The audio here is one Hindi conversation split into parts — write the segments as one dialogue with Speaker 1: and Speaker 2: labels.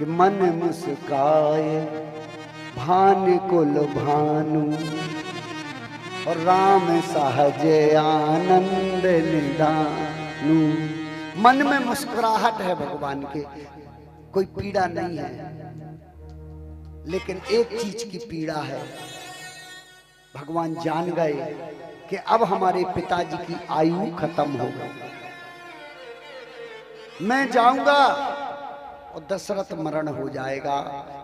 Speaker 1: कि मन मुस्काए भान कुल भानु और राम सहज आनंद निदानु। मन में मुस्कुराहट है भगवान के, कोई पीड़ा नहीं है, लेकिन एक चीज की पीड़ा है। भगवान जान गए कि अब हमारे पिताजी की आयु खत्म हो गई, मैं जाऊंगा और दशरथ मरण हो जाएगा,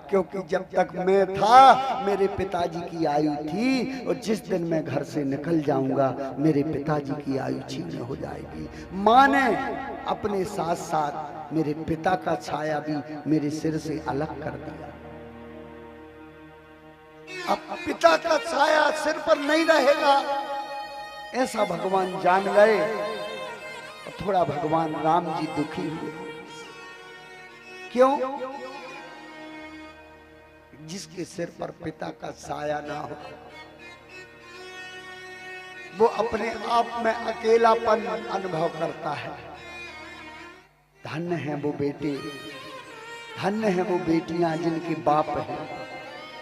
Speaker 1: क्योंकि जब तक मैं था मेरे पिताजी की आयु थी, और जिस दिन मैं घर से निकल जाऊंगा मेरे पिताजी की आयु छीन हो जाएगी। माँ ने अपने साथ साथ मेरे पिता का छाया भी मेरे सिर से अलग कर दिया। अब पिता का छाया सिर पर नहीं रहेगा, ऐसा भगवान जान गए। और थोड़ा भगवान राम जी दुखी हुए। क्यों? जिसके सिर पर पिता का साया ना हो वो अपने आप में अकेलापन अनुभव करता है। धन्य है वो बेटे, धन्य है वो बेटियां जिनके बाप हैं,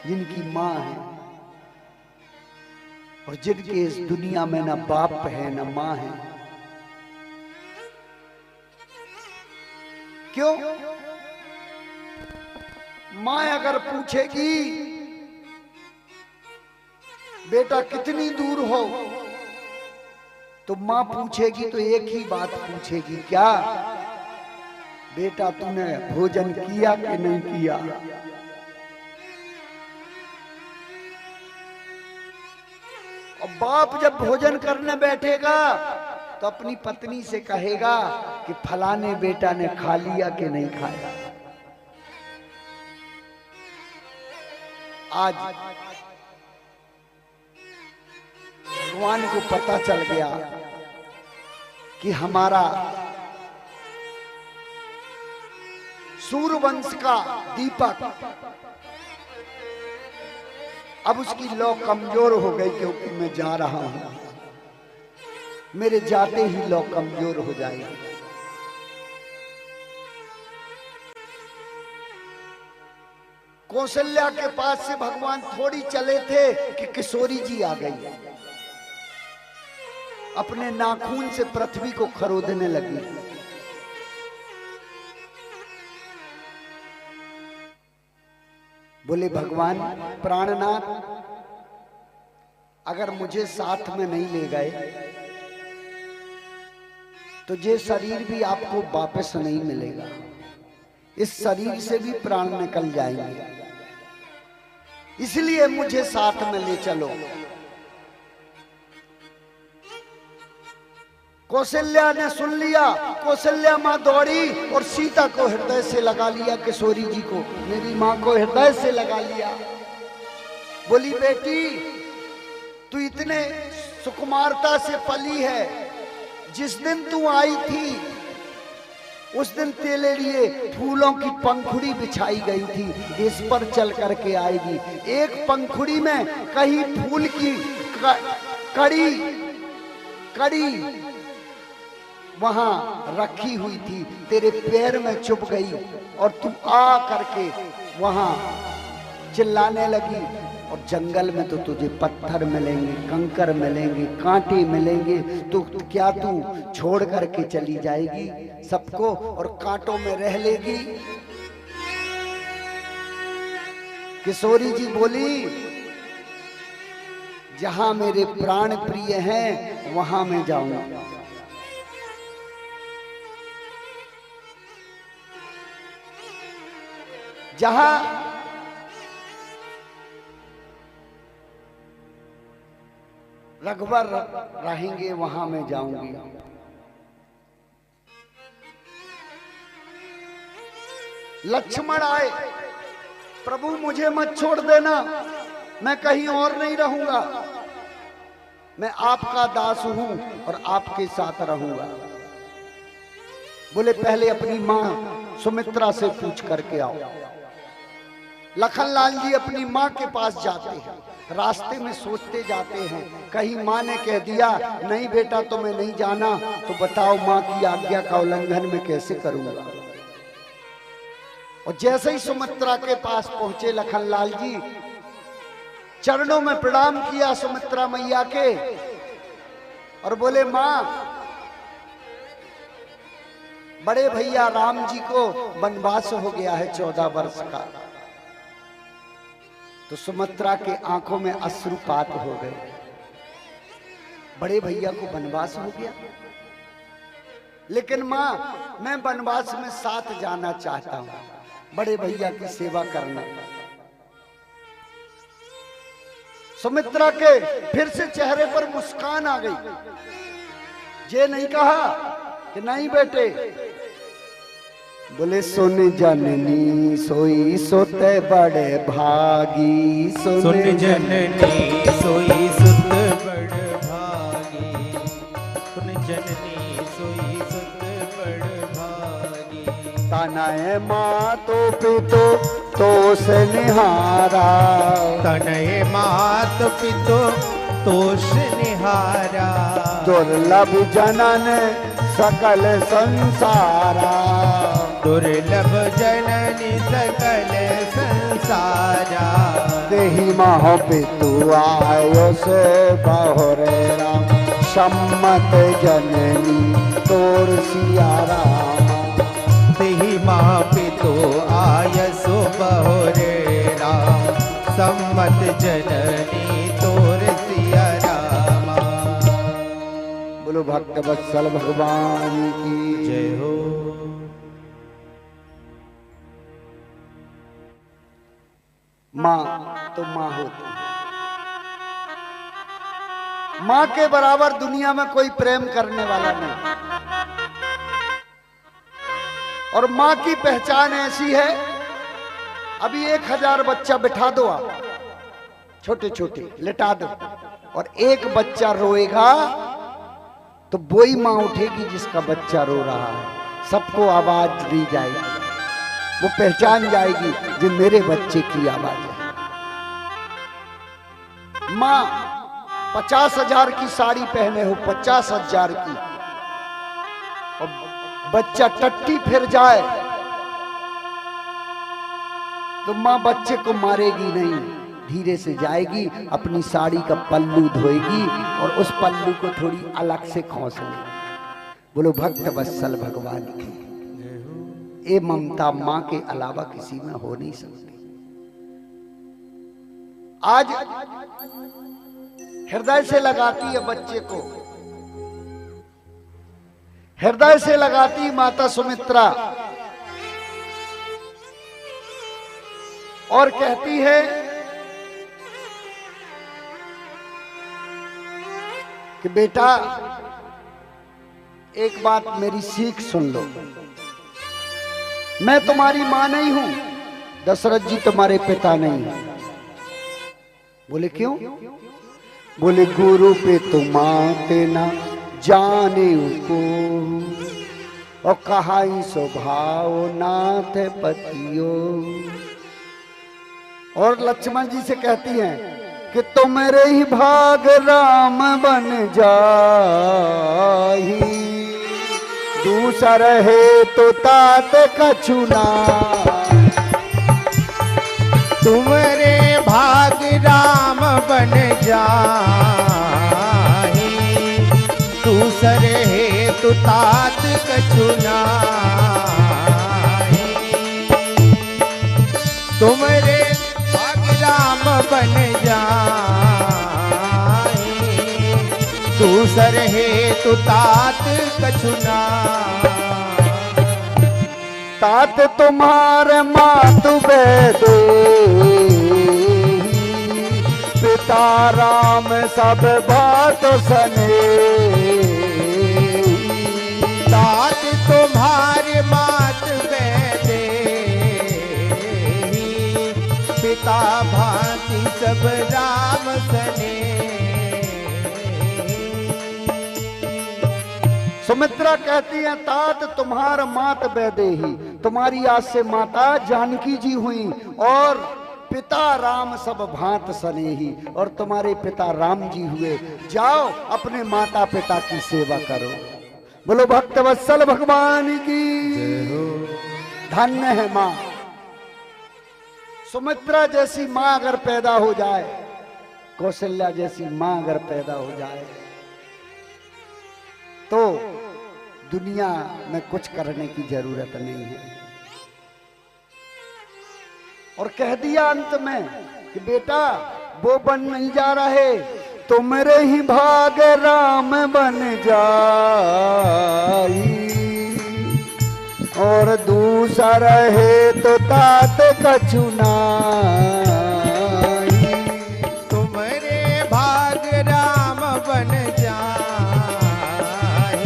Speaker 1: जिनकी माँ है, और जिनके इस दुनिया में ना बाप है ना माँ है। क्यों? माँ अगर पूछेगी बेटा कितनी दूर हो, तो माँ पूछेगी तो एक ही बात पूछेगी, क्या बेटा तूने भोजन किया कि नहीं किया? और बाप जब भोजन करने बैठेगा तो अपनी पत्नी से कहेगा कि फलाने बेटा ने खा लिया कि नहीं खाया। आज भगवान को पता चल गया कि हमारा सूर्यवंश का दीपक अब उसकी लौ कमजोर हो गई, क्योंकि मैं जा रहा हूं, मेरे जाते ही लौ कमजोर हो जाएगी। कौशल्या के पास से भगवान थोड़ी चले थे कि किशोरी जी आ गई, अपने नाखून से पृथ्वी को खरोदने लगी। बोले भगवान प्राणनाथ, अगर मुझे साथ में नहीं ले गए तो ये शरीर भी आपको वापस नहीं मिलेगा, इस शरीर से भी प्राण निकल जाएंगे, इसलिए मुझे साथ में ले चलो। कौशल्या ने सुन लिया, कौशल्या माँ दौड़ी और सीता को हृदय से लगा लिया, किशोरी जी को, मेरी माँ को हृदय से लगा लिया। बोली बेटी तू इतने सुकुमारता से पली है, जिस दिन तू आई थी उस दिन तेरे लिए फूलों की पंखुड़ी बिछाई गई थी, इस पर चल करके आएगी। एक पंखुड़ी में कहीं फूल की कड़ी वहां रखी हुई थी, तेरे पैर में चुभ गई और तू आ करके वहां चिल्लाने लगी, और जंगल में तो तुझे पत्थर मिलेंगे, कंकर मिलेंगे, कांटे मिलेंगे, तो क्या तू छोड़ करके चली जाएगी सबको और कांटों में रह लेगी? किशोरी जी बोली जहां मेरे प्राण प्रिय हैं वहां मैं जाऊंगा। जहां रघुवर रहेंगे वहां मैं जाऊंगी। लक्ष्मण आए, प्रभु मुझे मत छोड़ देना, मैं कहीं और नहीं रहूंगा, मैं आपका दास हूं और आपके साथ रहूंगा। बोले पहले अपनी मां सुमित्रा से पूछ करके आओ। लखनलाल जी अपनी माँ के पास जाते हैं, रास्ते में सोचते जाते हैं, कहीं माँ ने कह दिया नहीं बेटा तुम्हें नहीं जाना, तो बताओ माँ की आज्ञा का उल्लंघन मैं कैसे करूंगा। और जैसे ही सुमित्रा के पास पहुंचे लखनलाल जी, चरणों में प्रणाम किया सुमित्रा मैया के और बोले, मां, बड़े भैया राम जी को वनवास हो गया है 14 वर्ष का। तो सुमित्रा के आंखों में अश्रुपात हो गए। बड़े भैया को वनवास हो गया, लेकिन मां, मैं वनवास में साथ जाना चाहता हूं, बड़े भैया की सेवा करना। सुमित्रा के फिर से चेहरे पर मुस्कान आ गई। ये नहीं कहा कि नहीं बेटे, बोले, सुन जननी सोई सोते बड़े भागी,
Speaker 2: सुन जननी सोई सुत बड़ भागी, सुन जननी सोई सुत बड़ भागी।
Speaker 1: तनय मातो पितो तोष निहारा,
Speaker 2: तनय मात पितो तोष निहारा,
Speaker 1: दुर्लभ जनन सकल संसारा,
Speaker 2: दुर्लभ जननी सकल संसारा।
Speaker 1: देहि मह पितु आयो से बहुरे राम, सम्मत जननी तोर सिया राम।
Speaker 2: देहि मह पितु आयसो बहुरे राम, सम्मत जननी तोर सिया रामा।
Speaker 1: बोलो भक्त वत्सल भगवान की
Speaker 2: जय हो।
Speaker 1: मां तो मां होती है, मां के बराबर दुनिया में कोई प्रेम करने वाला नहीं। और मां की पहचान ऐसी है, अभी 1000 बच्चा बिठा दो आप, छोटे छोटे लिटा दो, और एक बच्चा रोएगा तो वही मां उठेगी जिसका बच्चा रो रहा है। सबको आवाज दी जाएगी, वो पहचान जाएगी जो मेरे बच्चे की आवाज है। मां 50,000 की साड़ी पहने हो, 50,000 की, और बच्चा टट्टी फिर जाए तो मां बच्चे को मारेगी नहीं, धीरे से जाएगी, अपनी साड़ी का पल्लू धोएगी और उस पल्लू को थोड़ी अलग से खौंस लेगी। बोलो भक्त वत्सल भगवान की। ये ममता मां के अलावा किसी में हो नहीं सकती। आज हृदय से लगाती है बच्चे को, हृदय से लगाती माता सुमित्रा और कहती है कि बेटा, एक बात मेरी सीख सुन लो, मैं तुम्हारी मां नहीं हूं, दशरथ जी तुम्हारे पिता नहीं है। बोले क्यों? बोले गुरु पे तुम आते ना जाने को, और कहा स्वभाव नाथ पतियो। और लक्ष्मण जी से कहती हैं कि तुम्हारे ही भाग राम बन जाही, दूसर है तो तात कछुना।
Speaker 2: तुम्हारे भाग राम बन जाही, दूसरे है तो तात कछुना। तुम्हारे भाग राम बन जाही, दूसरे है तो तात कछुना।
Speaker 1: तात तुम्हारे मातु बेदे, पिता राम सब बात सने।
Speaker 2: तात तुम्हारे मात बेदे, पिता भांति सब राम सने।
Speaker 1: सुमित्रा कहती है, तात तुम्हार मात बैदे ही, तुम्हारी आज से माता जानकी जी हुई, और पिता राम सब भांत सने ही, और तुम्हारे पिता राम जी हुए। जाओ अपने माता पिता की सेवा करो। बोलो भक्त वत्सल भगवान की। धन्य है माँ, सुमित्रा जैसी मां अगर पैदा हो जाए, कौशल्या जैसी मां अगर पैदा हो जाए, तो दुनिया में कुछ करने की जरूरत नहीं है। और कह दिया अंत में कि बेटा वो बन नहीं जा रहे तो मेरे ही भाग राम बन जाई, और दूसरा रहे तो तात कछु नाई।
Speaker 2: तुम्हारे भाग राम बन जाए,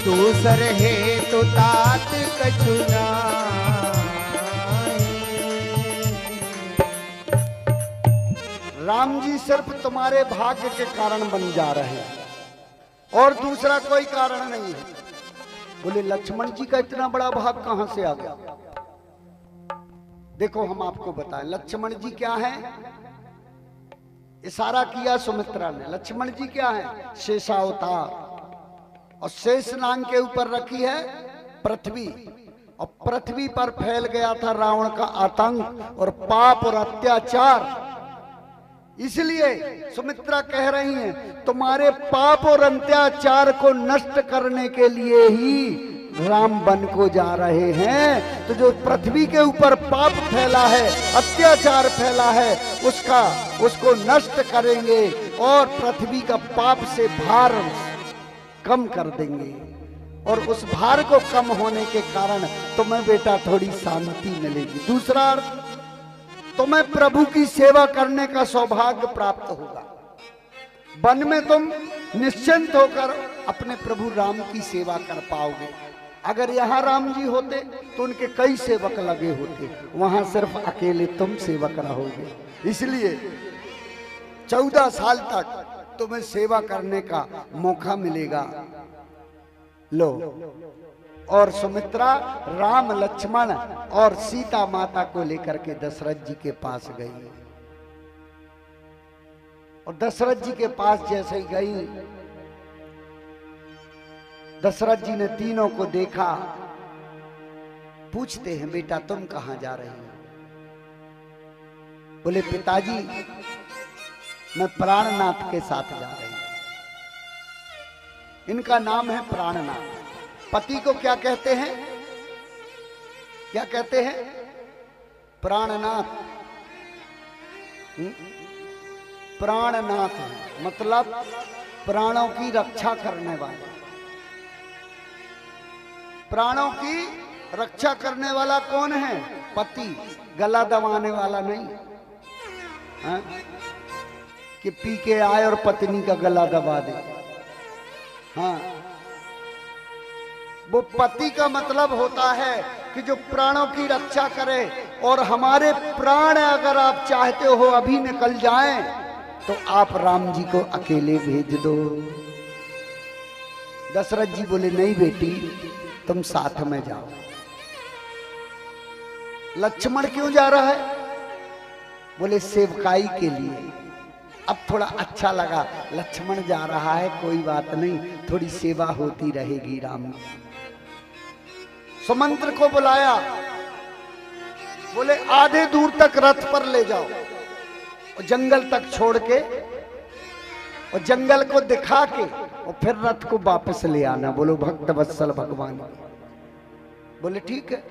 Speaker 2: दूसर है तो तात कछु नाई।
Speaker 1: राम जी सिर्फ तुम्हारे भाग्य के कारण बन जा रहे हैं और दूसरा कोई कारण नहीं है। बोले लक्ष्मण जी का इतना बड़ा भाग कहां से आ गया? देखो हम आपको बताएं, लक्ष्मण जी क्या है? इशारा किया सुमित्रा ने। लक्ष्मण जी क्या है? शेषावतार, और शेष नाग के ऊपर रखी है पृथ्वी, और पृथ्वी पर फैल गया था रावण का आतंक और पाप और अत्याचार। इसलिए सुमित्रा कह रही हैं तुम्हारे पाप और अत्याचार को नष्ट करने के लिए ही राम वन को जा रहे हैं। तो जो पृथ्वी के ऊपर पाप फैला है, अत्याचार फैला है, उसको नष्ट करेंगे और पृथ्वी का पाप से भार कम कर देंगे। और उस भार को कम होने के कारण तुम्हें बेटा थोड़ी शांति मिलेगी। दूसरा अर्थ, तुम्हें प्रभु की सेवा करने का सौभाग्य प्राप्त होगा। वन में तुम निश्चिंत होकर अपने प्रभु राम की सेवा कर पाओगे। अगर यहाँ राम जी होते तो उनके कई सेवक लगे होते, वहां सिर्फ अकेले तुम सेवक रहोगे। इसलिए 14 साल तक तुम्हें सेवा करने का मौका मिलेगा। लो, और सुमित्रा राम लक्ष्मण और सीता माता को लेकर के दशरथ जी के पास गई। और दशरथ जी के पास जैसे ही गई, दशरथ जी ने तीनों को देखा। पूछते हैं बेटा तुम कहां जा रही हो? बोले पिताजी मैं प्राणनाथ के साथ जा रही हूं। इनका नाम है प्राणनाथ। पति को क्या कहते हैं? क्या कहते हैं? प्राणनाथ। प्राणनाथ मतलब प्राणों की रक्षा करने वाला। प्राणों की रक्षा करने वाला कौन है? पति। गला दबाने वाला नहीं, हाँ? कि पी के आए और पत्नी का गला दबा दे। हाँ, वो पति का मतलब होता है कि जो प्राणों की रक्षा करे। और हमारे प्राण अगर आप चाहते हो अभी निकल जाएं तो आप राम जी को अकेले भेज दो। दशरथ जी बोले नहीं बेटी तुम साथ में जाओ। लक्ष्मण क्यों जा रहा है? बोले सेवकाई के लिए। अब थोड़ा अच्छा लगा, लक्ष्मण जा रहा है, कोई बात नहीं, थोड़ी सेवा होती रहेगी राम की। सुमंत्र को बुलाया, बोले आधे दूर तक रथ पर ले जाओ और जंगल तक छोड़ के और जंगल को दिखा के और फिर रथ को वापस ले आना। बोलो भक्त वत्सल भगवान। बोले ठीक है।